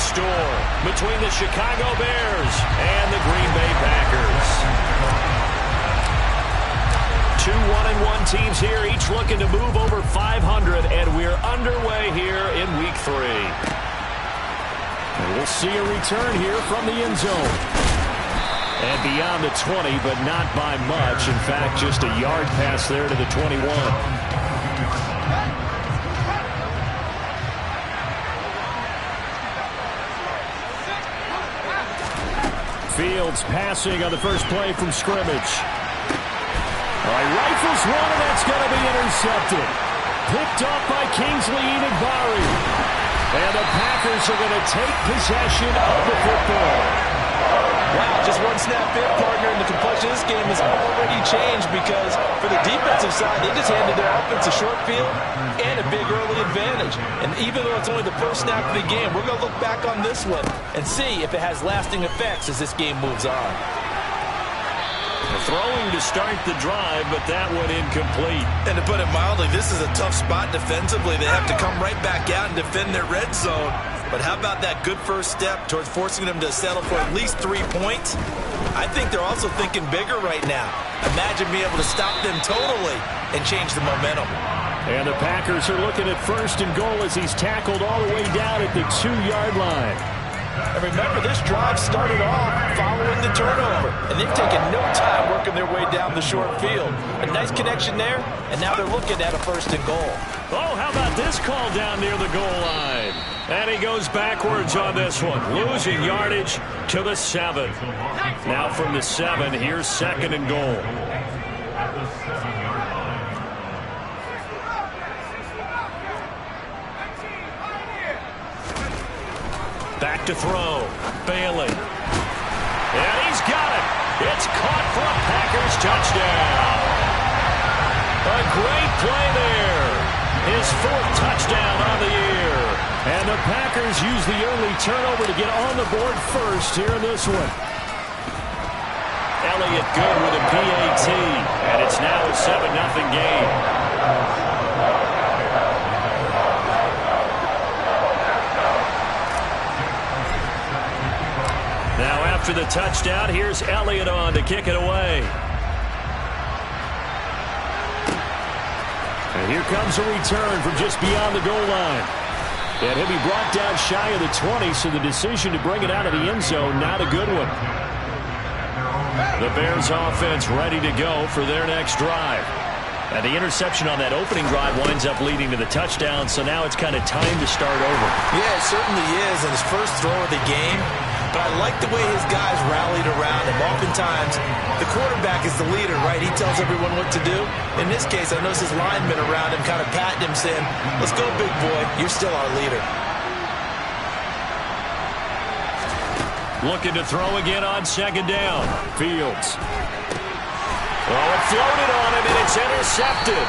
storm between the Chicago Bears and the Green Bay Packers. Two 1-1 teams here, each looking to move over 500, and we're underway here in Week 3. And we'll see a return here from the end zone. And beyond the 20, but not by much. In fact, just a yard pass there to the 21. Fields passing on the first play from scrimmage. All right, rifles one, and that's going to be intercepted. Picked off by Kingsley Enagbare. And the Packers are going to take possession of the football. Wow, just one snap in, partner, and the complexion of this game has already changed because for the defensive side, they just handed their offense a short field and a big early advantage. And even though it's only the first snap of the game, we're going to look back on this one and see if it has lasting effects as this game moves on. Throwing to start the drive, but that one incomplete. And to put it mildly, this is a tough spot defensively. They have to come right back out and defend their red zone. But how about that good first step towards forcing them to settle for at least 3 points? I think they're also thinking bigger right now. Imagine being able to stop them totally and change the momentum. And the Packers are looking at first and goal as he's tackled all the way down at the 2-yard line. And remember, this drive started off following the turnover. And they've taken no time working their way down the short field. A nice connection there, and now they're looking at a first and goal. Oh, how about this call down near the goal line? And he goes backwards on this one, losing yardage to the 7. Now from the 7, here's second and goal. Back to throw. Bailey. And he's got it. It's caught for a Packers touchdown. A great play there. His 4th touchdown on the year. And the Packers use the early turnover to get on the board first here in this one. Elliott good with a PAT. And it's now a 7-0 game. Now after the touchdown, here's Elliott on to kick it away. And here comes a return from just beyond the goal line. And he'll be brought down shy of the 20, so the decision to bring it out of the end zone, not a good one. The Bears offense ready to go for their next drive. And the interception on that opening drive winds up leading to the touchdown, so now it's kind of time to start over. Yeah, it certainly is, and his first throw of the game. But I like the way his guys rallied around him. Oftentimes, the quarterback is the leader, right? He tells everyone what to do. In this case, I noticed his linemen around him kind of patting him, saying, "Let's go, big boy. You're still our leader." Looking to throw again on second down. Fields. Oh, it floated on him, and it's intercepted.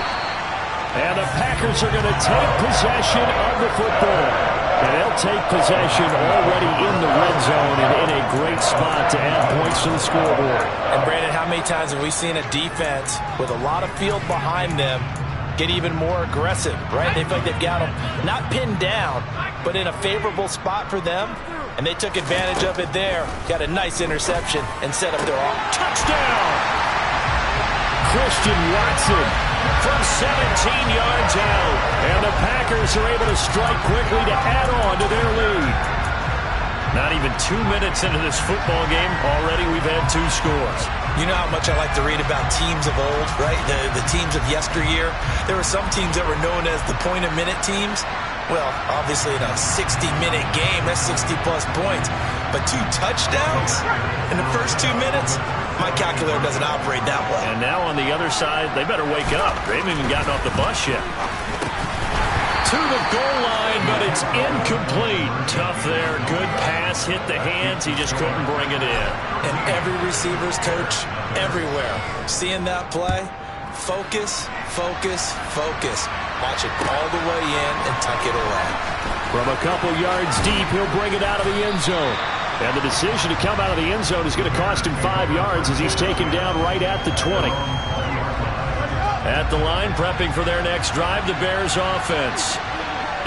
And the Packers are going to take possession of the football. And they'll take possession already in the red zone and in a great spot to add points to the scoreboard. And, Brandon, how many times have we seen a defense with a lot of field behind them get even more aggressive, right? They feel like they've got them not pinned down, but in a favorable spot for them. And they took advantage of it there. Got a nice interception and set up their touchdown. Christian Watson from 17 yards out. And the Packers are able to strike quickly to add on to their lead. Not even 2 minutes into this football game, already we've had 2 scores. You know how much I like to read about teams of old, right? The teams of yesteryear. There were some teams that were known as the point-a-minute teams. Well, obviously in a 60-minute game, that's 60-plus points. But 2 touchdowns in the first 2 minutes? My calculator doesn't operate that way. And now on the other side, they better wake up. They haven't even gotten off the bus yet. To the goal line, but it's incomplete. Tough there. Good pass. Hit the hands. He just couldn't bring it in. And every receiver's coach everywhere. Seeing that play, focus, focus, focus. Watch it all the way in and tuck it away. From a couple yards deep, he'll bring it out of the end zone. And the decision to come out of the end zone is going to cost him 5 yards as he's taken down right at the 20. At the line, prepping for their next drive, the Bears offense.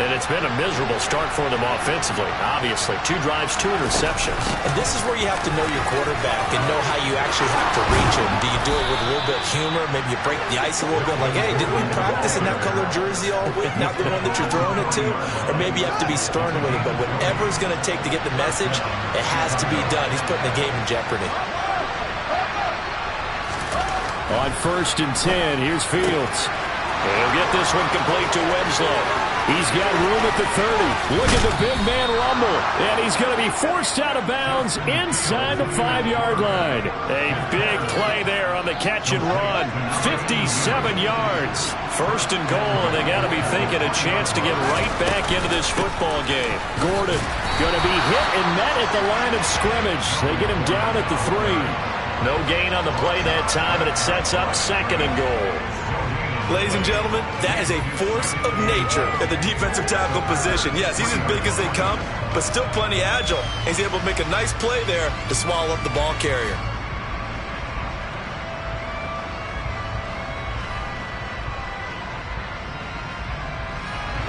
And it's been a miserable start for them offensively, obviously. 2 drives, 2 interceptions. And this is where you have to know your quarterback and know how you actually have to reach him. Do you do it with a little bit of humor? Maybe you break the ice a little bit like, hey, didn't we practice in that color jersey all week? Not the one that you're throwing it to? Or maybe you have to be stern with it. But whatever it's going to take to get the message, it has to be done. He's putting the game in jeopardy. On 1st and 10, here's Fields. He'll get this one complete to Winslow. He's got room at the 30. Look at the big man rumble. And he's going to be forced out of bounds inside the 5-yard line. A big play there on the catch and run. 57 yards. 1st and goal, and they got to be thinking a chance to get right back into this football game. Gordon going to be hit and met at the line of scrimmage. They get him down at the 3. No gain on the play that time, and it sets up 2nd and goal. Ladies and gentlemen, that is a force of nature at the defensive tackle position. Yes, he's as big as they come, but still plenty agile. He's able to make a nice play there to swallow up the ball carrier.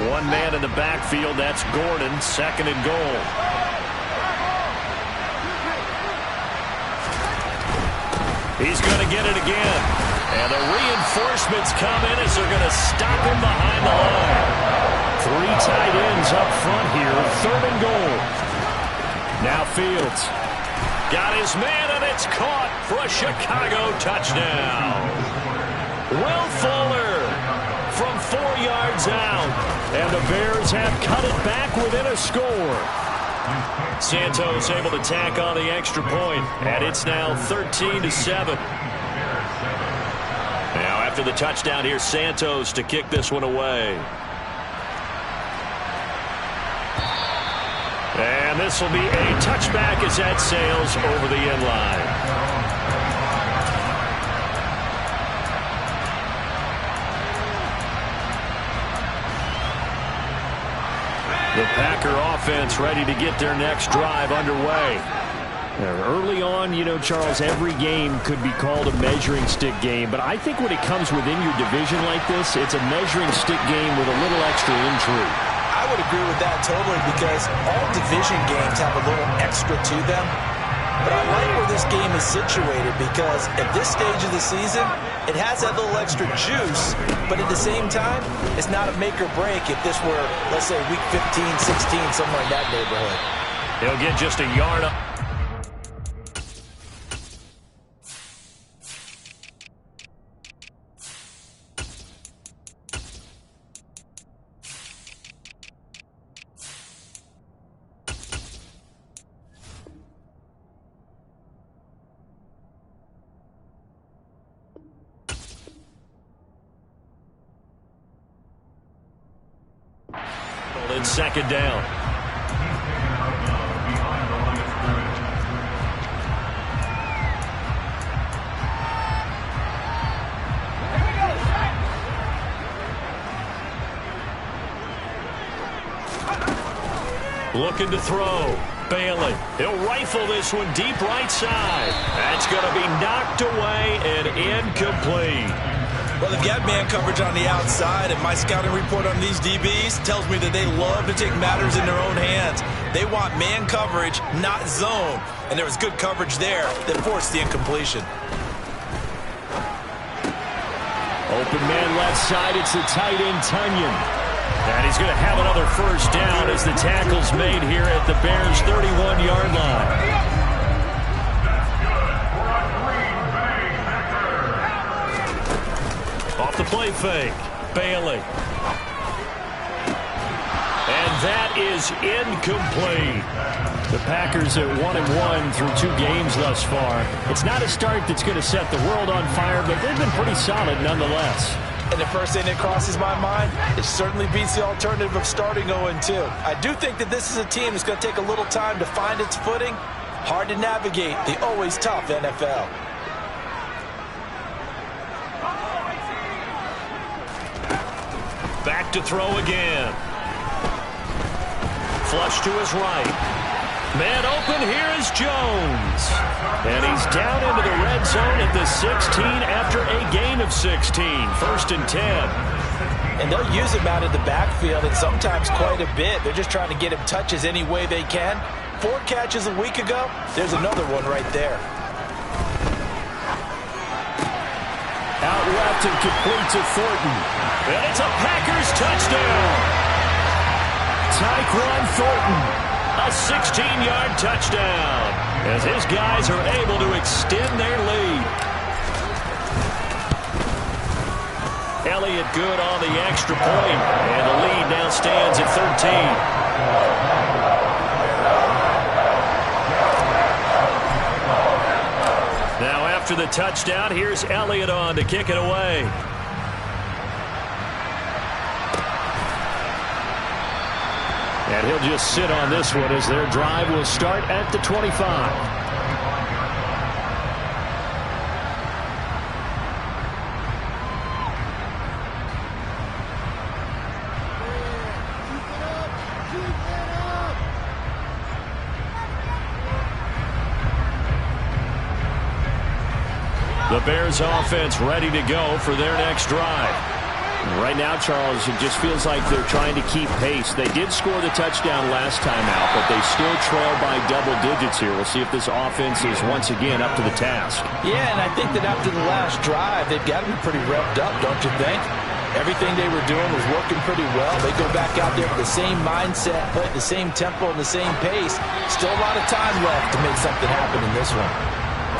One man in the backfield, that's Gordon, 2nd and goal. He's going to get it again. And the reinforcements come in as they're going to stop him behind the line. 3 tight ends up front here, 3rd and goal. Now Fields. Got his man, and it's caught for a Chicago touchdown. Will Fuller from 4 yards out. And the Bears have cut it back within a score. Santos able to tack on the extra point, and it's now 13-7. Now after the touchdown, here's Santos to kick this one away. And this will be a touchback as that sails over the end line. The Packer offense ready to get their next drive underway. Early on, you know, Charles, every game could be called a measuring stick game. But I think when it comes within your division like this, it's a measuring stick game with a little extra intrigue. I would agree with that totally because all division games have a little extra to them. But I like where this game is situated because at this stage of the season, it has that little extra juice, but at the same time, it's not a make or break if this were, let's say, week 15, 16, somewhere in that neighborhood. He'll get just a yard up. It's 2nd down. Looking to throw. Bailey. He'll rifle this one deep right side. That's going to be knocked away and incomplete. Well, they've got man coverage on the outside, and my scouting report on these DBs tells me that they love to take matters in their own hands. They want man coverage, not zone. And there was good coverage there that forced the incompletion. Open man left side, it's the tight end, Tunyon. And he's going to have another 1st down as the tackle's made here at the Bears' 31-yard line. Off the play fake, Bailey. And that is incomplete. The Packers at 1-1 through 2 games thus far. It's not a start that's going to set the world on fire, but they've been pretty solid nonetheless. And the first thing that crosses my mind, it certainly beats the alternative of starting 0-2. I do think that this is a team that's going to take a little time to find its footing. Hard to navigate the always tough NFL. Back to throw again. Flush to his right. Man open, here is Jones. And he's down into the red zone at the 16 after a gain of 16. 1st and 10. and they'll use him out in the backfield, and sometimes quite a bit. They're just trying to get him touches any way they can. 4 catches a week ago. There's another one right there. Out left and complete to Thornton. And it's a Packers touchdown. Tyquan Thornton, a 16-yard touchdown, as his guys are able to extend their lead. Elliott good on the extra point, and the lead now stands at 13. Now after the touchdown, here's Elliott on to kick it away. And he'll just sit on this one as their drive will start at the 25. The Bears offense ready to go for their next drive. Right now, Charles, it just feels like they're trying to keep pace. They did score the touchdown last time out, but they still trail by double digits here. We'll see if this offense is once again up to the task. Yeah, and I think that after the last drive, they've got to be pretty revved up, don't you think? Everything they were doing was working pretty well. They go back out there with the same mindset, play at the same tempo and the same pace. Still a lot of time left to make something happen in this one.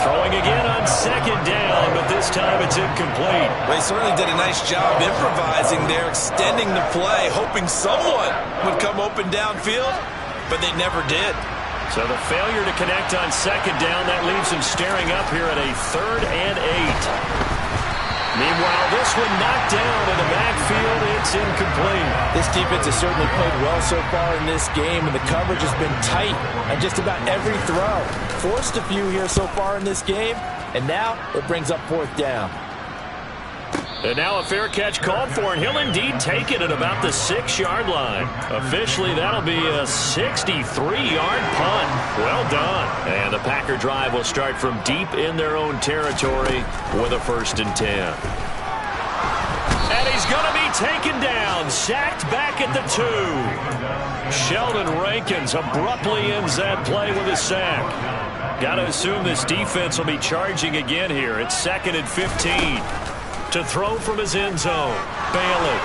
Throwing again on second down, but this time it's incomplete. They certainly did a nice job improvising there, extending the play, hoping someone would come open downfield, but they never did. So the failure to connect on second down, that leaves him staring up here at a 3rd and 8. Meanwhile, this one knocked down in the backfield. It's incomplete. This defense has certainly played well so far in this game, and the coverage has been tight on just about every throw. Forced a few here so far in this game, and now it brings up 4th down. And now a fair catch called for, and he'll indeed take it at about the 6-yard line. Officially, that'll be a 63-yard punt. Well done. And the Packer drive will start from deep in their own territory with a 1st and 10. And he's going to be taken down, sacked back at the 2. Sheldon Rankins abruptly ends that play with a sack. Got to assume this defense will be charging again here. It's 2nd and 15. To throw from his end zone, Bailey.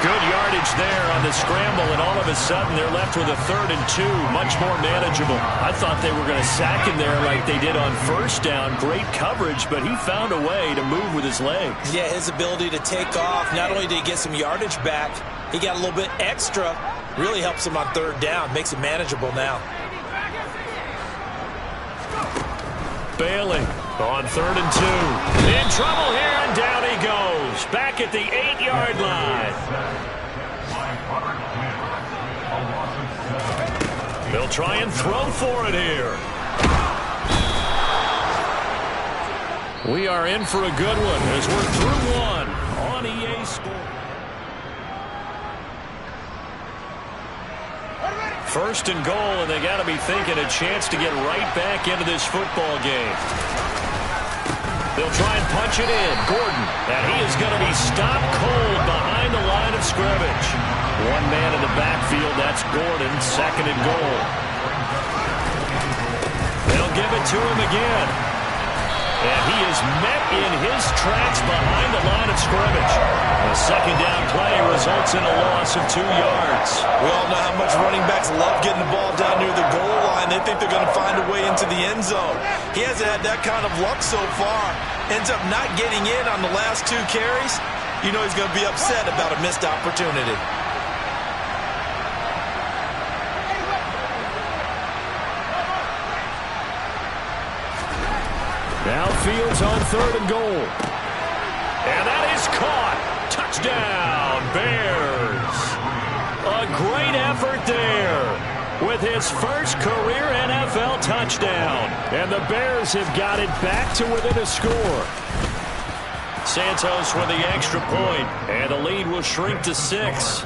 Good yardage there on the scramble, and all of a sudden they're left with a 3rd and 2, much more manageable. I thought they were going to sack him there like they did on 1st down. Great coverage, but he found a way to move with his legs. Yeah, his ability to take off, not only did he get some yardage back, he got a little bit extra. Really helps him on 3rd down, makes it manageable now. Bailey on 3rd and 2. In trouble here, and down he goes. Back at the 8-yard line. They'll try and throw for it here. We are in for a good one as we're through one on EA Sports. 1st and goal, and they got to be thinking a chance to get right back into this football game. They'll try and punch it in. Gordon, and he is going to be stopped cold behind the line of scrimmage. One man in the backfield, that's Gordon, 2nd and goal. They'll give it to him again. And he is met in his tracks behind the line of scrimmage. A 2nd down play results in a loss of 2 yards. We all know how much running backs love getting the ball down near the goal line. They think they're going to find a way into the end zone. He hasn't had that kind of luck so far. Ends up not getting in on the last 2 carries. You know he's going to be upset about a missed opportunity. Now Fields on 3rd and goal. And that is caught. Touchdown, Bears. A great effort there with his first career NFL touchdown. And the Bears have got it back to within a score. Santos with the extra point, and the lead will shrink to 6.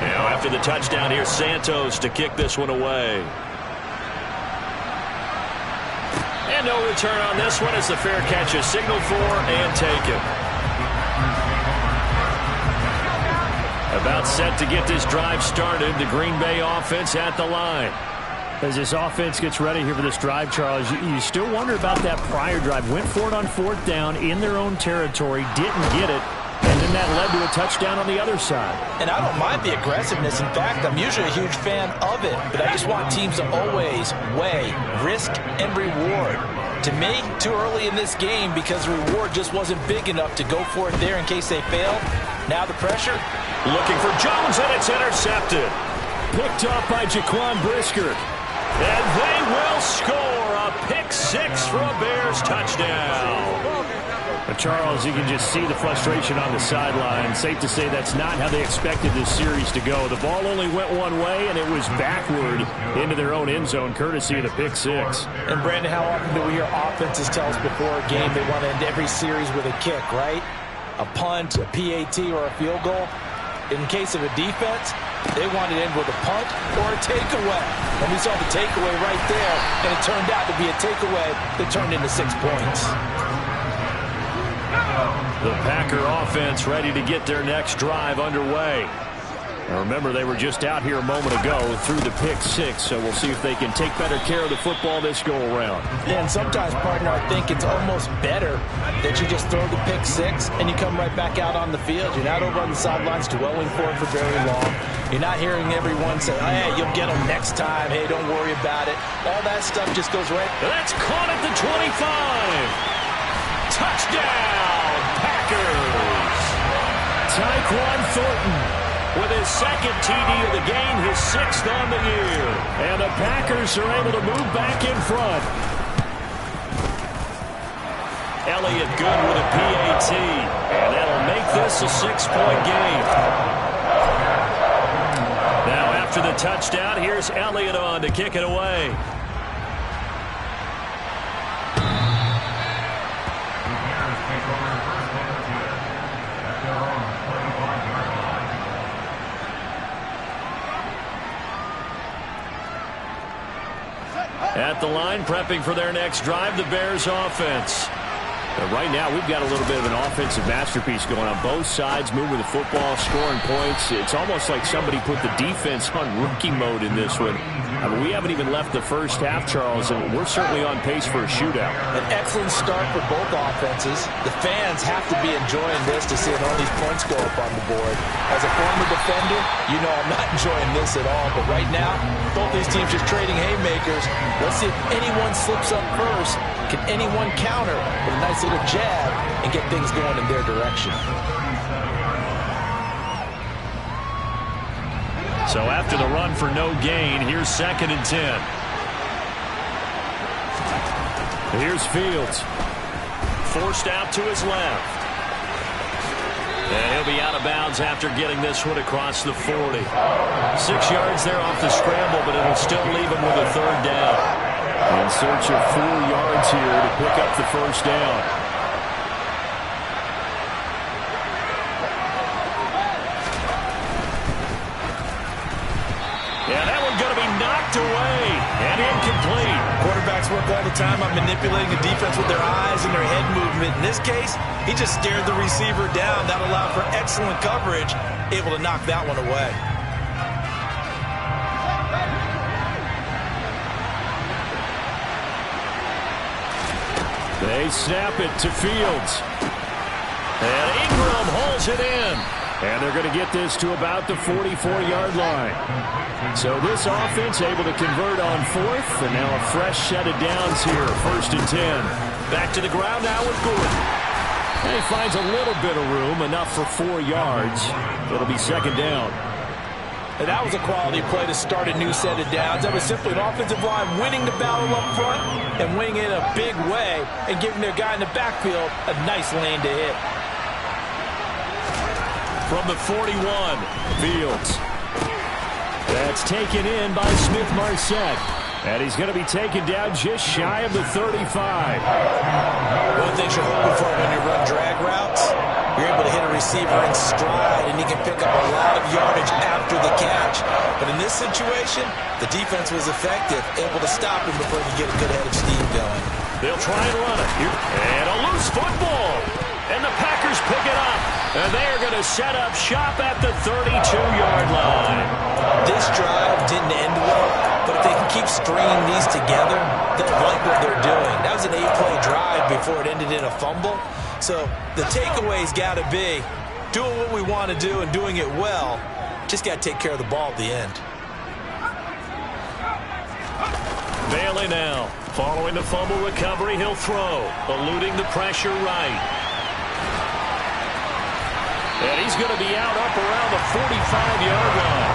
Now after the touchdown, here's Santos to kick this one away. And no return on this one as the fair catch is signaled for and taken. About set to get this drive started. The Green Bay offense at the line. As this offense gets ready here for this drive, Charles, you still wonder about that prior drive. Went for it on 4th down in their own territory, didn't get it, and then that led to a touchdown on the other side. And I don't mind the aggressiveness. In fact, I'm usually a huge fan of it, but I just want teams to always weigh risk and reward. To me, too early in this game because the reward just wasn't big enough to go for it there in case they failed. Now the pressure. Looking for Jones, and it's intercepted. Picked up by Jaquan Brisker. And they will score a pick-6 for a Bears touchdown. But Charles, you can just see the frustration on the sideline. Safe to say that's not how they expected this series to go. The ball only went one way, and it was backward into their own end zone, courtesy of the pick-6. And Brandon, how often do we hear offenses tell us before a game they want to end every series with a kick, right? A punt, a PAT, or a field goal. In case of a defense, they wanted to end with a punt or a takeaway. And we saw the takeaway right there, and it turned out to be a takeaway that turned into 6 points. The Packer offense ready to get their next drive underway. Now remember, they were just out here a moment ago through the pick-6, so we'll see if they can take better care of the football this go-around. Yeah, and sometimes, partner, I think it's almost better that you just throw the pick-6 and you come right back out on the field. You're not over on the sidelines dwelling for it for very long. You're not hearing everyone say, oh, hey, you'll get them next time. Hey, don't worry about it. All that stuff just goes right. That's caught at the 25. Touchdown, Packers. Tyquan Thornton with his second TD of the game, his 6th on the year. And the Packers are able to move back in front. Elliott good with a PAT. And that'll make this a 6-point game. Now after the touchdown, here's Elliott on to kick it away. At the line, prepping for their next drive, the Bears offense. But right now, we've got a little bit of an offensive masterpiece going on. Both sides moving the football, scoring points. It's almost like somebody put the defense on rookie mode in this one. I mean, we haven't even left the first half, Charles, and we're certainly on pace for a shootout. An excellent start for both offenses. The fans have to be enjoying this to see all these points go up on the board. As a former defender, you know I'm not enjoying this at all. But right now, both these teams just trading haymakers. Let's see if anyone slips up first. Can anyone counter with a nice little jab and get things going in their direction? So after the run for no gain, here's 2nd and 10. Here's Fields. Forced out to his left. And he'll be out of bounds after getting this one across the 40. 6 yards there off the scramble, but it'll still leave him with a 3rd down. In search of 4 yards here to pick up the 1st down. Yeah, that one's going to be knocked away and incomplete. Quarterbacks work all the time on manipulating the defense with their eyes and their head movement. In this case, he just stared the receiver down. That allowed for excellent coverage, able to knock that one away. They snap it to Fields. And Ingram hauls it in. And they're going to get this to about the 44-yard line. So this offense able to convert on 4th. And now a fresh set of downs here. 1st and 10. Back to the ground now with Gordon. And he finds a little bit of room, enough for 4 yards. It'll be 2nd down. And that was a quality play to start a new set of downs. That was simply an offensive line winning the battle up front and winning it in a big way and giving their guy in the backfield a nice lane to hit. From the 41, Fields. That's taken in by Smith-Marset. And he's going to be taken down just shy of the 35. One thing you're hoping for when you run drag routes, you're able to hit a receiver in stride, and he can pick up a lot of yardage after the catch. But in this situation, the defense was effective, able to stop him before he could get a good head of steam going. They'll try and run it. And a loose football. And the Packers pick it up. And they are going to set up shop at the 32-yard line. This drive didn't end well, but if they can keep stringing these together, they'll like what they're doing. That was an 8-play drive before it ended in a fumble. So the takeaway's got to be doing what we want to do and doing it well. Just got to take care of the ball at the end. Bailey now. Following the fumble recovery, he'll throw. Eluding the pressure right. And he's going to be out up around the 45-yard line.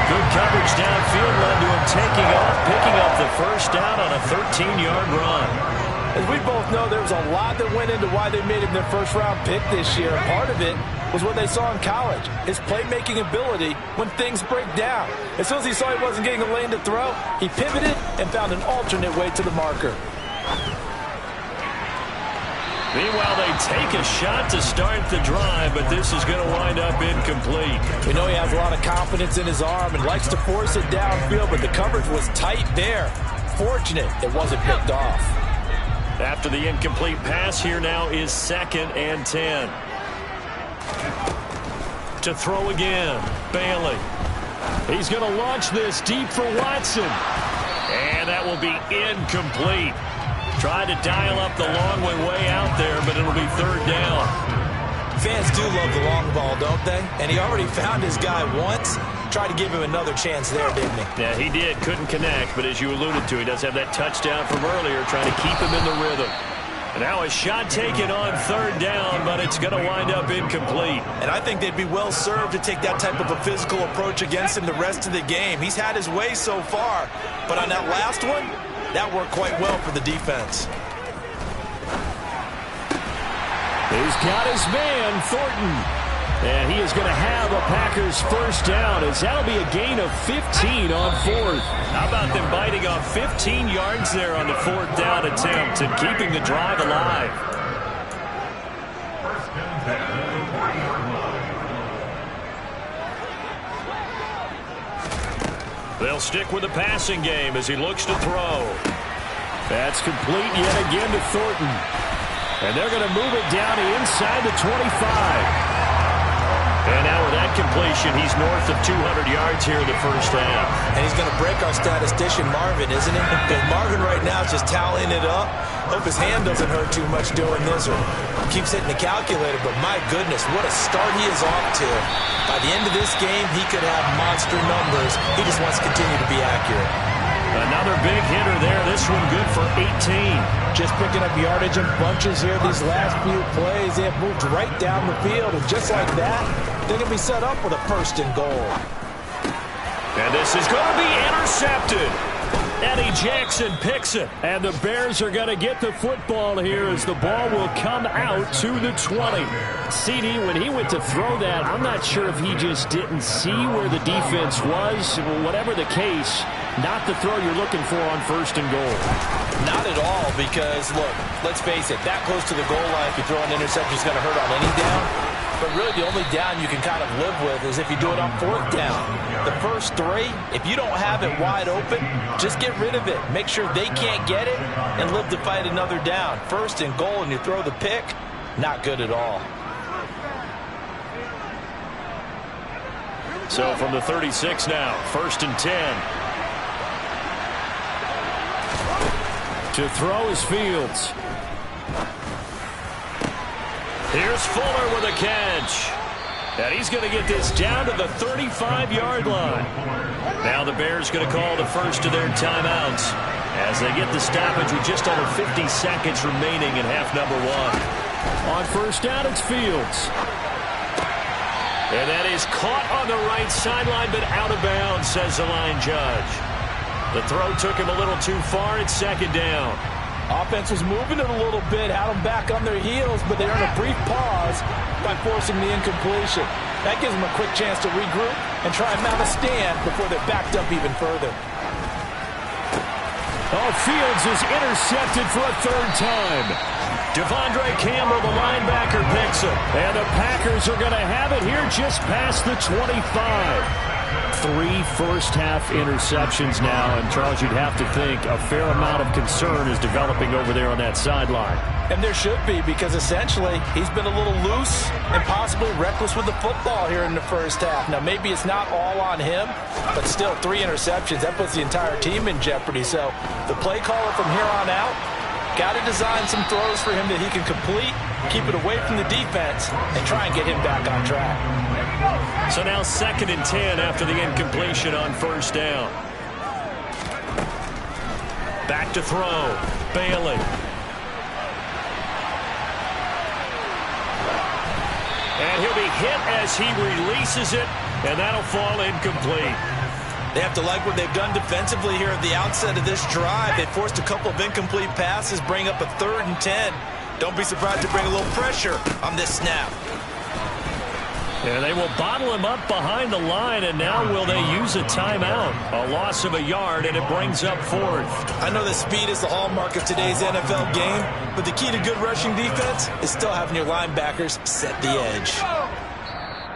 Good coverage downfield led to him taking off, picking up the first down on a 13-yard run. As we both know, there was a lot that went into why they made him their first-round pick this year. Part of it was what they saw in college, his playmaking ability when things break down. As soon as he saw he wasn't getting a lane to throw, he pivoted and found an alternate way to the marker. Meanwhile, they take a shot to start the drive, but this is going to wind up incomplete. We know he has a lot of confidence in his arm and likes to force it downfield, but the coverage was tight there. Fortunate it wasn't picked off. After the incomplete pass, here now is 2nd and 10. To throw again, Bailey. He's going to launch this deep for Watson. And that will be incomplete. Tried to dial up the long way out there, but it'll be 3rd down. Fans do love the long ball, don't they? And he already found his guy once. Tried to give him another chance there, didn't he? Yeah, he did. Couldn't connect, but as you alluded to, he does have that touchdown from earlier, trying to keep him in the rhythm. And now a shot taken on 3rd down, but it's going to wind up incomplete. And I think they'd be well served to take that type of a physical approach against him the rest of the game. He's had his way so far, but on that last one, that worked quite well for the defense. He's got his man, Thornton. And he is going to have a Packers first down, as that'll be a gain of 15 on 4th. How about them biting off 15 yards there on the 4th down attempt and keeping the drive alive? They'll stick with the passing game as he looks to throw. That's complete yet again to Thornton. And they're going to move it down to inside the 25. And now with that completion, he's north of 200 yards here in the first half. And he's going to break our statistician, Marvin, isn't he? Because Marvin right now is just tallying it up. Hope his hand doesn't hurt too much doing this or keeps hitting the calculator. But my goodness, what a start he is off to. By the end of this game, he could have monster numbers. He just wants to continue to be accurate. Another big hitter there. This one good for 18. Just picking up yardage in bunches here these last few plays. They have moved right down the field. And just like that, they're going to be set up with a 1st and goal. And this is going to be intercepted. Eddie Jackson picks it. And the Bears are going to get the football here as the ball will come out to the 20. CD, when he went to throw that, I'm not sure if he just didn't see where the defense was. Whatever the case, not the throw you're looking for on 1st and goal. Not at all, because, look, let's face it, that close to the goal line, if you throw an interception, is going to hurt on any down. But really, the only down you can kind of live with is if you do it on 4th down. The first 3, if you don't have it wide open, just get rid of it. Make sure they can't get it and live to fight another down. 1st and goal, and you throw the pick, not good at all. So from the 36 now, 1st and 10. To throw is Fields. Here's Fuller with a catch. And he's going to get this down to the 35-yard line. Now the Bears going to call the first of their timeouts as they get the stoppage with just under 50 seconds remaining in half number 1. On 1st down, it's Fields. And that is caught on the right sideline, but out of bounds, says the line judge. The throw took him a little too far. It's 2nd down. Offense was moving it a little bit, had them back on their heels, but they earned a brief pause by forcing the incompletion. That gives them a quick chance to regroup and try and mount a stand before they're backed up even further. Oh, Fields is intercepted for a 3rd time. Devondre Campbell, the linebacker, picks it. And the Packers are going to have it here just past the 25. 3 first-half interceptions now, and Charles, you'd have to think a fair amount of concern is developing over there on that sideline. And there should be, because essentially he's been a little loose and possibly reckless with the football here in the first half. Now, maybe it's not all on him, but still 3 interceptions. That puts the entire team in jeopardy. So the play caller from here on out got to design some throws for him that he can complete, keep it away from the defense, and try and get him back on track. So now 2nd and 10 after the incompletion on first down. Back to throw. Bailey. And he'll be hit as he releases it, and that'll fall incomplete. They have to like what they've done defensively here at the outset of this drive. They forced a couple of incomplete passes, bring up a 3rd and 10. Don't be surprised to bring a little pressure on this snap. And they will bottle him up behind the line, and now will they use a timeout? A loss of a yard, and it brings up 4th. I know that speed is the hallmark of today's NFL game, but the key to good rushing defense is still having your linebackers set the edge.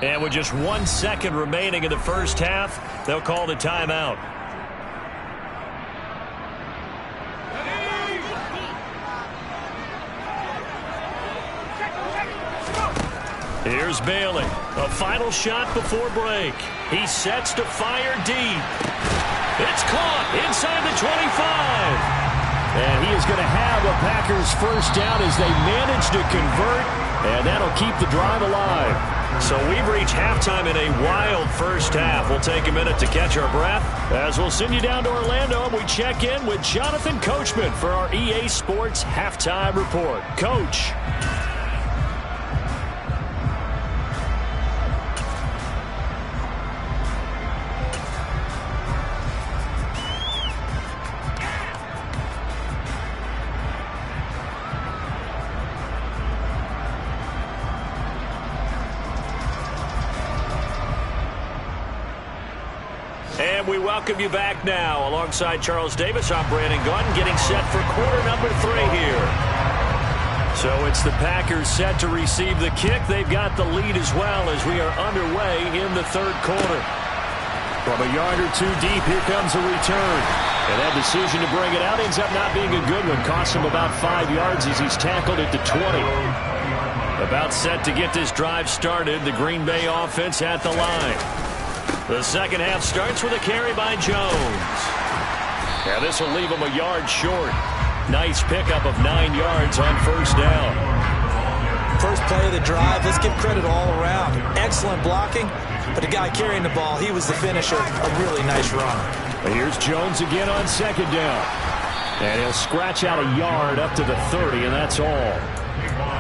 And with just 1 second remaining in the first half, they'll call the timeout. Here's Bailey. A final shot before break. He sets to fire deep. It's caught inside the 25. And he is going to have a Packers first down as they manage to convert, and that'll keep the drive alive. So we've reached halftime in a wild first half. We'll take a minute to catch our breath as we'll send you down to Orlando, and we check in with Jonathan Coachman for our EA Sports Halftime Report. Coach. And we welcome you back now. Alongside Charles Davis, I'm Brandon Gunn, getting set for quarter number 3 here. So it's the Packers set to receive the kick. They've got the lead as well as we are underway in the 3rd quarter. From a yard or 2 deep, here comes a return. And that decision to bring it out ends up not being a good one. Costs him about 5 yards as he's tackled at the 20. About set to get this drive started. The Green Bay offense at the line. The second half starts with a carry by Jones. Now this will leave him a yard short. Nice pickup of 9 yards on first down. First play of the drive, let's give credit all around. Excellent blocking, but the guy carrying the ball, he was the finisher. A really nice run. Here's Jones again on second down. And he'll scratch out a yard up to the 30, and that's all.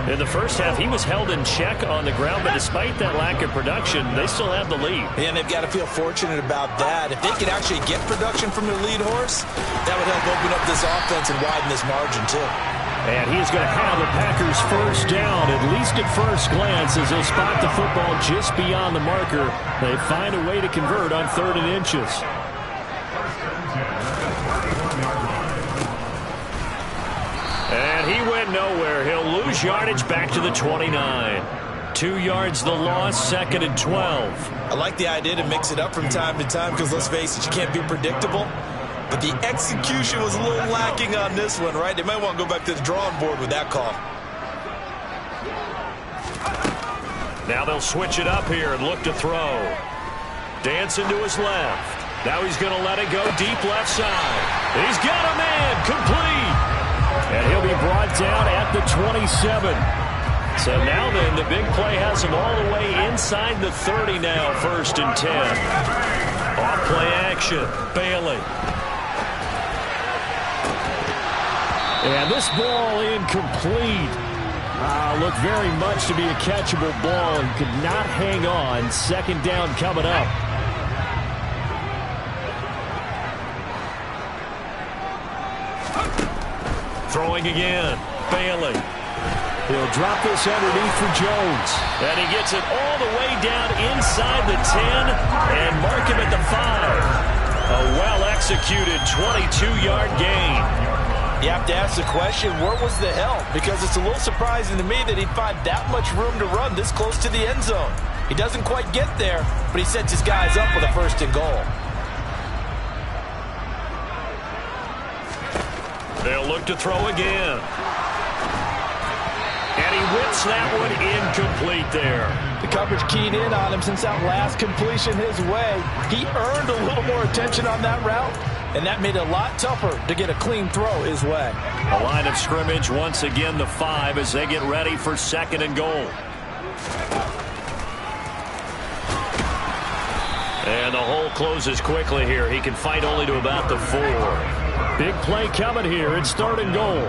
In the first half, he was held in check on the ground, but despite that lack of production, they still have the lead. And they've got to feel fortunate about that. If they could actually get production from their lead horse, that would help open up this offense and widen this margin, too. And he's going to have the Packers first down, at least at first glance, as they'll spot the football just beyond the marker. They find a way to convert on 3rd and inches. And he went nowhere. He'll lose yardage back to the 29. 2 yards the loss, 2nd and 12. I like the idea to mix it up from time to time because, let's face it, you can't be predictable. But the execution was a little lacking on this one, right? They might want to go back to the drawing board with that call. Now they'll switch it up here and look to throw. Dancing to his left. Now he's going to let it go deep left side. He's got a man, complete. And he'll be brought down at the 27. So now then, the big play has him all the way inside the 30 now, 1st and 10. Off play action, Bailey. And this ball incomplete. Looked very much to be a catchable ball and could not hang on. 2nd down coming up. Throwing again, Bailey. He'll drop this underneath for Jones. And he gets it all the way down inside the 10 and mark him at the 5. A well-executed 22-yard gain. You have to ask the question, where was the help? Because it's a little surprising to me that he'd find that much room to run this close to the end zone. He doesn't quite get there, but he sets his guys up with a 1st and goal. They'll look to throw again. And he whips that one incomplete there. The coverage keyed in on him since that last completion his way. He earned a little more attention on that route, and that made it a lot tougher to get a clean throw his way. A line of scrimmage, once again the 5 as they get ready for 2nd and goal. And the hole closes quickly here. He can fight only to about the 4. Big play coming here. It's 3rd and goal.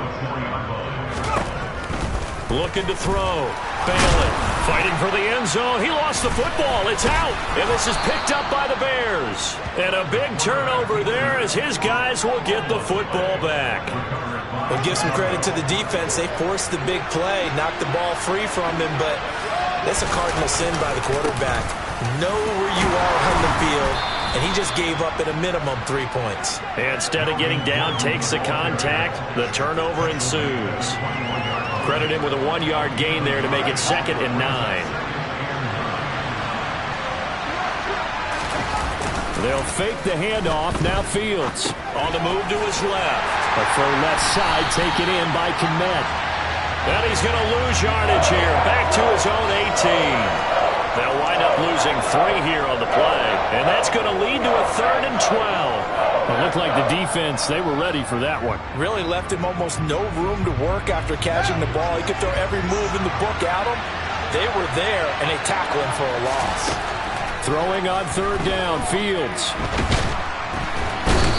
Looking to throw. Bailey fighting for the end zone. He lost the football. It's out. And this is picked up by the Bears. And a big turnover there as his guys will get the football back. We'll give some credit to the defense. They forced the big play, knocked the ball free from him, but that's a cardinal sin by the quarterback. Know where you are on the field, and he just gave up at a minimum 3 points. And instead of getting down, takes the contact. The turnover ensues. Credit him with a 1-yard gain there to make it 2nd and 9. They'll fake the handoff. Now Fields on the move to his left. A throw left side taken in by Kmet. And he's going to lose yardage here. Back to his own 18. They'll wind up losing 3 here on the play. And that's going to lead to a 3rd and 12. It looked like the defense, they were ready for that one. Really left him almost no room to work after catching the ball. He could throw every move in the book at him. They were there, and they tackle him for a loss. Throwing on 3rd down, Fields.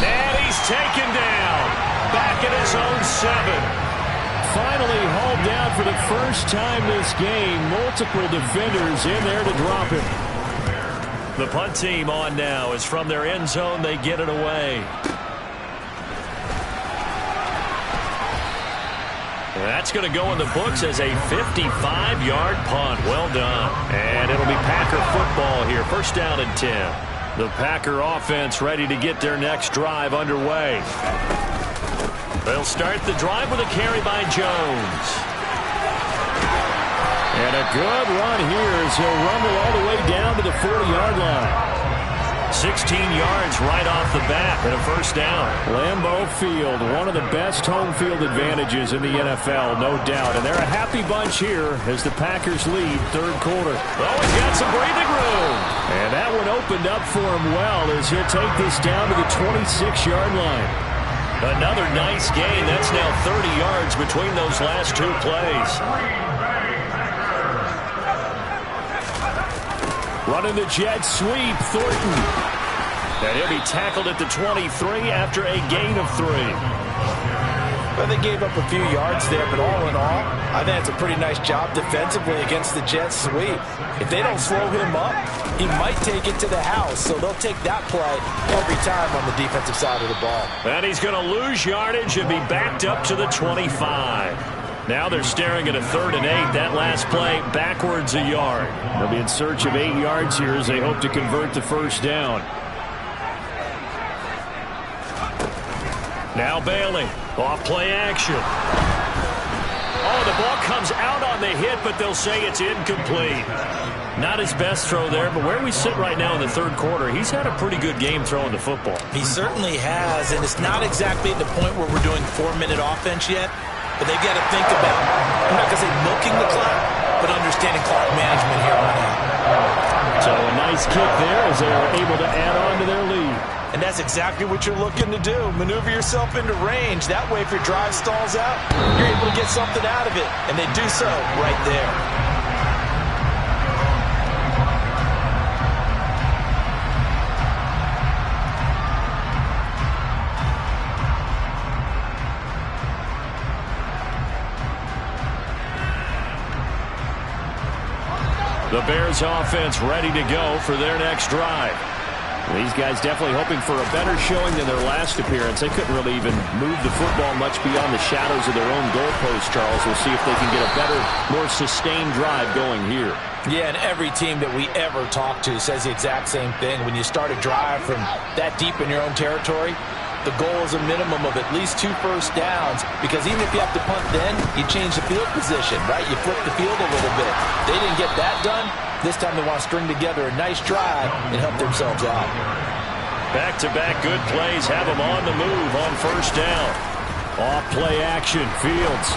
And he's taken down. Back at his own 7. Finally hauled down for the first time this game. Multiple defenders in there to drop him. The punt team on now is from their end zone. They get it away. That's going to go in the books as a 55-yard punt. Well done. And it'll be Packer football here. 1st down and 10. The Packer offense ready to get their next drive underway. They'll start the drive with a carry by Jones. And a good run here as he'll rumble all the way down to the 40-yard line. 16 yards right off the bat and a 1st down. Lambeau Field, one of the best home field advantages in the NFL, no doubt. And they're a happy bunch here as the Packers lead 3rd quarter. Oh, he's got some breathing room. And that one opened up for him well as he'll take this down to the 26-yard line. Another nice gain. That's now 30 yards between those last 2 plays. Running the jet sweep, Thornton. And he'll be tackled at the 23 after a gain of 3. Well, they gave up a few yards there, but all in all, I think it's a pretty nice job defensively against the jet sweep. If they don't slow him up, he might take it to the house, so they'll take that play every time on the defensive side of the ball. And he's going to lose yardage and be backed up to the 25. Now they're staring at a 3rd and 8. That last play backwards a yard. They'll be in search of 8 yards here as they hope to convert the 1st down. Now Bailey, off play action. Oh, the ball comes out on the hit, but they'll say it's incomplete. Not his best throw there, but where we sit right now in the 3rd quarter, he's had a pretty good game throwing the football. He certainly has, and it's not exactly at the point where we're doing 4-minute offense yet, but they've got to think about, I'm not going to say milking the clock, but understanding clock management here on out. So a nice kick there as they are able to add on to their lead. And that's exactly what you're looking to do. Maneuver yourself into range. That way, if your drive stalls out, you're able to get something out of it. And they do so right there. The Bears offense ready to go for their next drive. These guys definitely hoping for a better showing than their last appearance. They couldn't really even move the football much beyond the shadows of their own goalpost, Charles. We'll see if they can get a better, more sustained drive going here. Yeah, and every team that we ever talk to says the exact same thing. When you start a drive from that deep in your own territory, the goal is a minimum of at least 2 first downs, because even if you have to punt then, you change the field position, right? You flip the field a little bit. They didn't get that done. This time they want to string together a nice drive and help themselves out. Back-to-back good plays have them on the move on first down. Off play action, Fields.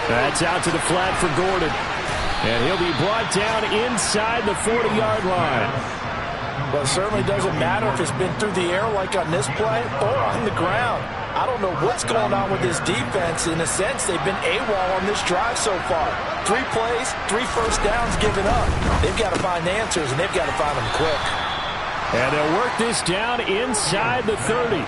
That's out to the flat for Gordon. And he'll be brought down inside the 40-yard line. Well, it certainly doesn't matter if it's been through the air like on this play or on the ground. I don't know what's going on with this defense. In a sense, they've been AWOL on this drive so far. 3 plays, 3 first downs given up. They've got to find answers, and they've got to find them quick. And they'll work this down inside the 30.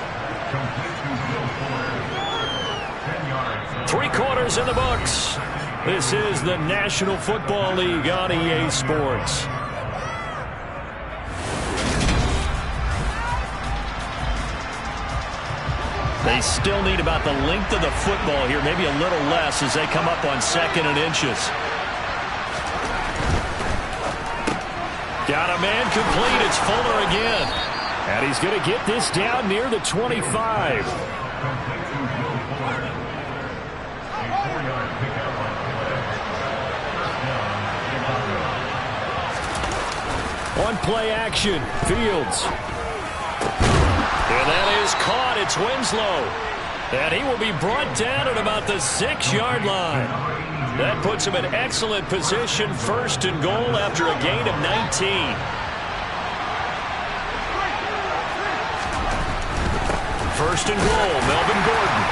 3 quarters in the books. This is the National Football League on EA Sports. They still need about the length of the football here, maybe a little less as they come up on 2nd and inches. Got a man complete. It's Fuller again. And he's going to get this down near the 25. One play action. Fields. And that is caught. It's Winslow. And he will be brought down at about the 6-yard line. That puts him in excellent position. 1st and goal after a gain of 19. First and goal, Melvin Gordon.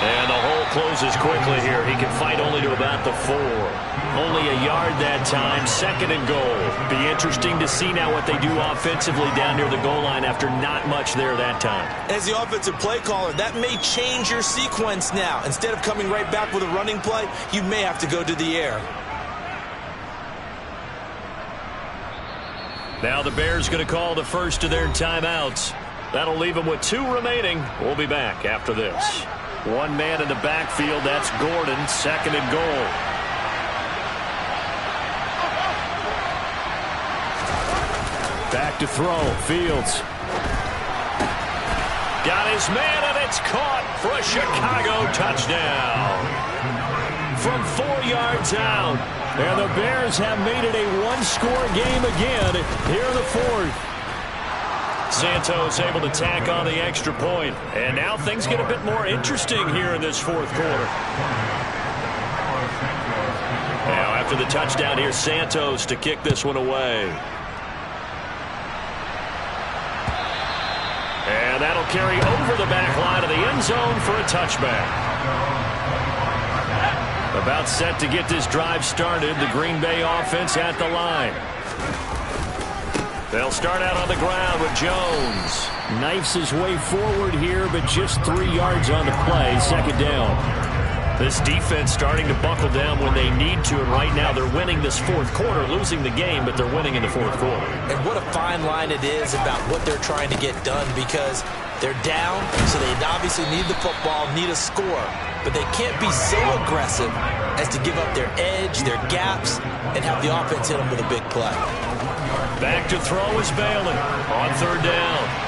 And the hole closes quickly here. He can fight only to about the 4. Only a yard that time. 2nd and goal. Be interesting to see now what they do offensively down near the goal line after not much there that time. As the offensive play caller, that may change your sequence now. Instead of coming right back with a running play, you may have to go to the air. Now the Bears going to call the first of their timeouts. That'll leave them with 2 remaining. We'll be back after this. 1 man in the backfield. That's Gordon. 2nd and goal. Back to throw. Fields. Got his man, and it's caught for a Chicago touchdown. From 4 yards out. And the Bears have made it a 1-score game again here in the 4th. Santos able to tack on the extra point. And now things get a bit more interesting here in this 4th quarter. Now after the touchdown, here's Santos to kick this one away. And that'll carry over the back line of the end zone for a touchback. About set to get this drive started. The Green Bay offense at the line. They'll start out on the ground with Jones. Knifes his way forward here, but just 3 yards on the play. 2nd down. This defense starting to buckle down when they need to, and right now they're winning this 4th quarter, losing the game, but they're winning in the 4th quarter. And what a fine line it is about what they're trying to get done, because they're down, so they obviously need the football, need a score, but they can't be so aggressive as to give up their edge, their gaps, and have the offense hit them with a big play. Back to throw is Bailey on 3rd down.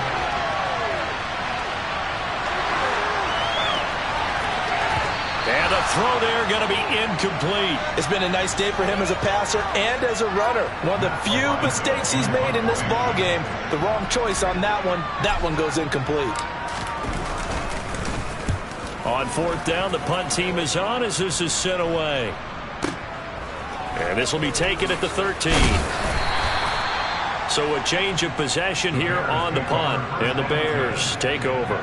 And the throw there going to be incomplete. It's been a nice day for him as a passer and as a runner. One of the few mistakes he's made in this ball game. The wrong choice on that one. That one goes incomplete. On 4th down, the punt team is on as this is sent away. And this will be taken at the 13. So a change of possession here on the punt. And the Bears take over.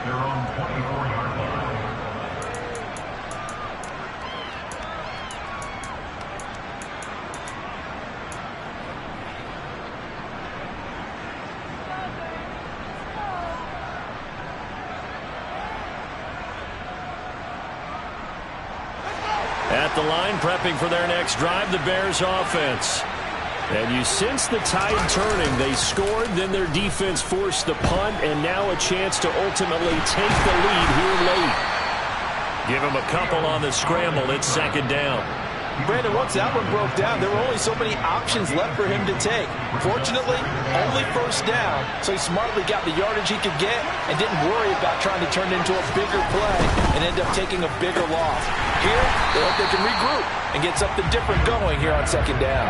At the line, prepping for their next drive, the Bears offense. And you sense the tide turning. They scored, then their defense forced the punt, and now a chance to ultimately take the lead here late. Give them a couple on the scramble. It's 2nd down. Brandon, once that one broke down, there were only so many options left for him to take. Fortunately, only first down, so he smartly got the yardage he could get and didn't worry about trying to turn it into a bigger play and end up taking a bigger loss. Here, they hope they can regroup and get something different going here on second down.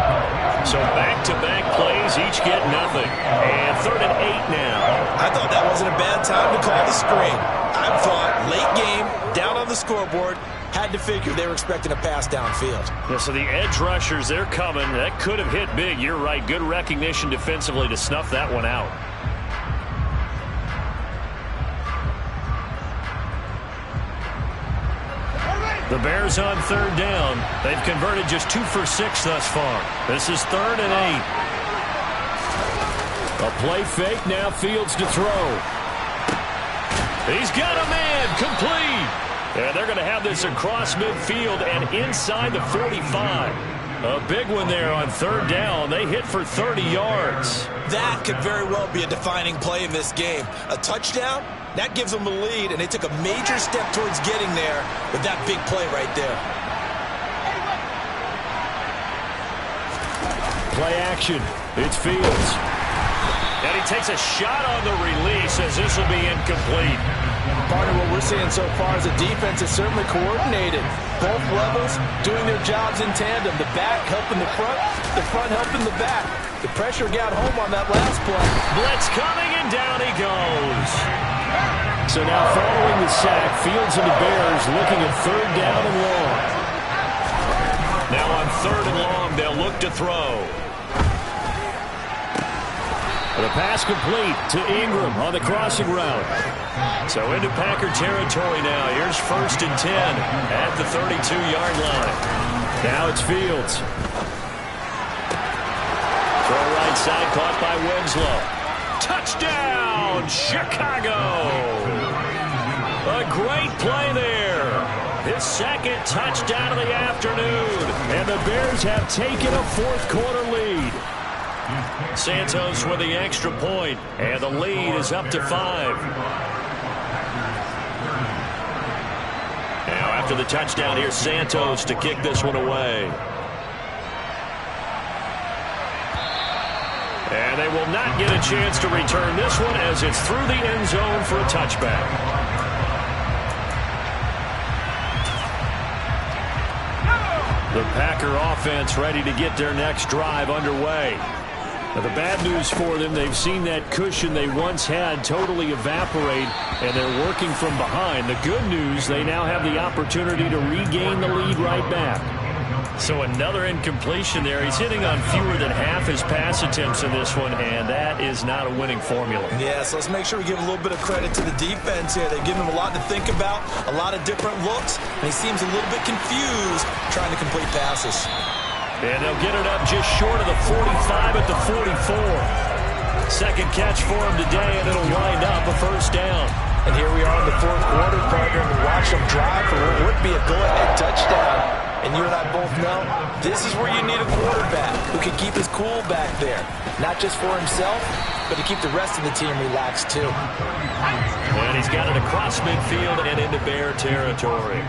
So back-to-back plays, each get nothing. And 3rd and 8 now. I thought that wasn't a bad time to call the screen. I thought late game, down on the scoreboard, had to figure they were expecting a pass downfield. Yeah, so the edge rushers, they're coming. That could have hit big. You're right. Good recognition defensively to snuff that one out. The Bears on 3rd down. They've converted just 2 for 6 thus far. This is 3rd and 8. A play fake, now Fields to throw. He's got a man, complete. And they're going to have this across midfield and inside the 45. A big one there on 3rd down. They hit for 30 yards. That could very well be a defining play in this game. A touchdown, that gives them a lead, and they took a major step towards getting there with that big play right there. Play action. It's Fields. And he takes a shot on the release as this will be incomplete. Partner, what we're seeing so far is the defense is certainly coordinated. Both levels doing their jobs in tandem. The back helping the front helping the back. The pressure got home on that last play. Blitz coming, and down he goes. So now following the sack, Fields and the Bears looking at 3rd down and long. Now on 3rd and long, they'll look to throw. The pass complete to Ingram on the crossing route. So into Packer territory now. Here's 1st and 10 at the 32-yard line. Now it's Fields. Throw right side, caught by Winslow. Touchdown, Chicago! A great play there. His 2nd touchdown of the afternoon. And the Bears have taken a 4th quarter lead. Santos with the extra point, and the lead is up to 5. Now after the touchdown, here's Santos to kick this one away. And they will not get a chance to return this one as it's through the end zone for a touchback. The Packer offense ready to get their next drive underway. Now, the bad news for them, they've seen that cushion they once had totally evaporate, and they're working from behind. The good news, they now have the opportunity to regain the lead right back. So another incompletion there. He's hitting on fewer than half his pass attempts in this one, and that is not a winning formula. Yeah, so let's make sure we give a little bit of credit to the defense here. They've given him a lot to think about, a lot of different looks, and he seems a little bit confused trying to complete passes. And they'll get it up just short of the 45 at the 44. 2nd catch for him today, and it'll wind up a 1st down. And here we are in the 4th quarter, partner, and watch them drive for what would be a go-ahead touchdown. And you and I both know this is where you need a quarterback who can keep his cool back there. Not just for himself, but to keep the rest of the team relaxed too. And he's got it across midfield and into Bear territory.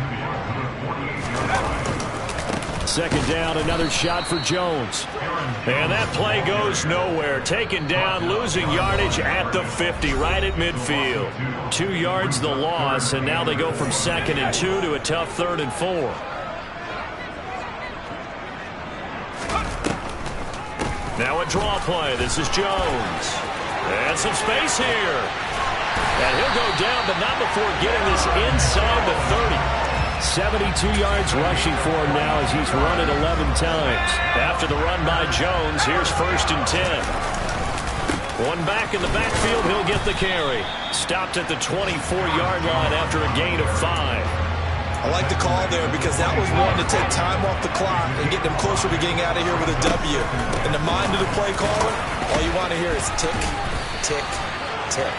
2nd down, another shot for Jones. And that play goes nowhere. Taken down, losing yardage at the 50, right at midfield. 2 yards the loss, and now they go from 2nd and 2 to a tough 3rd and 4. Now a draw play. This is Jones. And some space here. And he'll go down, but not before getting this inside the 30. 72 yards rushing for him now as he's run it 11 times. After the run by Jones, here's 1st and 10. One back in the backfield, he'll get the carry. Stopped at the 24-yard line after a gain of 5. I like the call there because that was one to take time off the clock and get them closer to getting out of here with a W. In the mind of the play caller, all you want to hear is tick, tick, tick.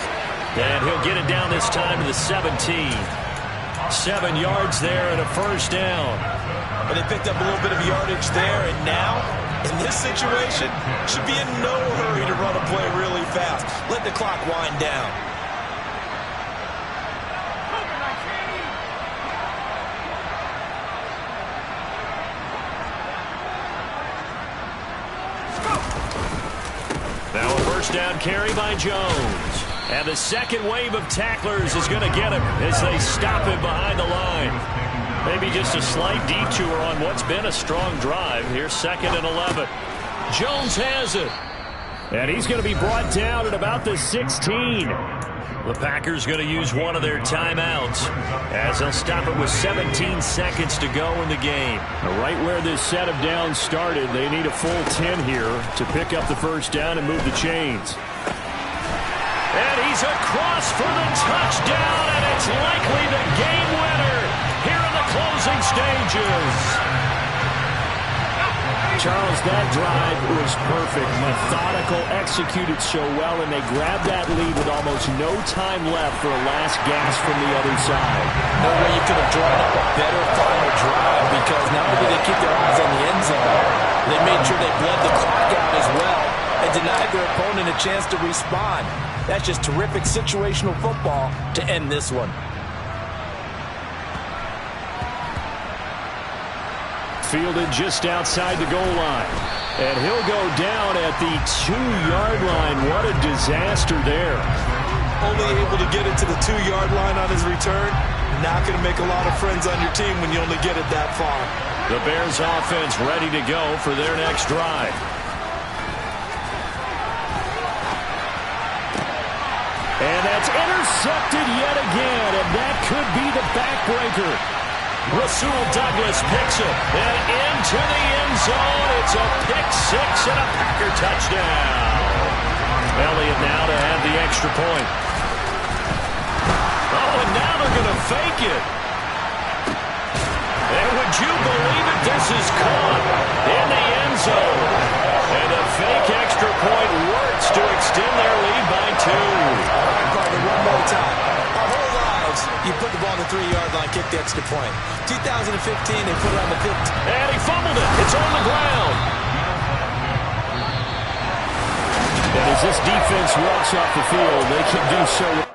And he'll get it down this time to the 17. 7 yards there and a 1st down. But they picked up a little bit of yardage there, and now, in this situation, should be in no hurry to run a play really fast. Let the clock wind down. first down carry by Jones. And the second wave of tacklers is going to get him as they stop him behind the line. Maybe just a slight detour on what's been a strong drive. Here's 2nd and 11. Jones has it. And he's going to be brought down at about the 16. The Packers going to use one of their timeouts as they'll stop it with 17 seconds to go in the game. Right where this set of downs started, they need a full 10 here to pick up the first down and move the chains. And he's across for the touchdown, and it's likely the game winner here in the closing stages. Charles, that drive was perfect. Methodical, executed so well, and they grabbed that lead with almost no time left for a last gasp from the other side. No way you could have drawn up a better final drive, because not only did they keep their eyes on the end zone, they made sure they bled the clock out as well and denied their opponent a chance to respond. That's just terrific situational football to end this one. Fielded just outside the goal line. And he'll go down at the 2-yard line. What a disaster there. Only able to get it to the 2-yard line on his return. Not going to make a lot of friends on your team when you only get it that far. The Bears offense ready to go for their next drive. And that's intercepted yet again, and that could be the backbreaker. Rasul Douglas picks it, and into the end zone. It's a pick six and a Packer touchdown. Elliott now to have the extra point. Oh, and now they're going to fake it. And would you believe it? This is caught in the end zone. And a fake extra point works to extend their lead by 2. All right, partner, one more time. Our whole lives, you put the ball on the 3-yard line, kick the extra point. 2015, they put it on the 50. And he fumbled it. It's on the ground. And as this defense walks off the field, they can do so.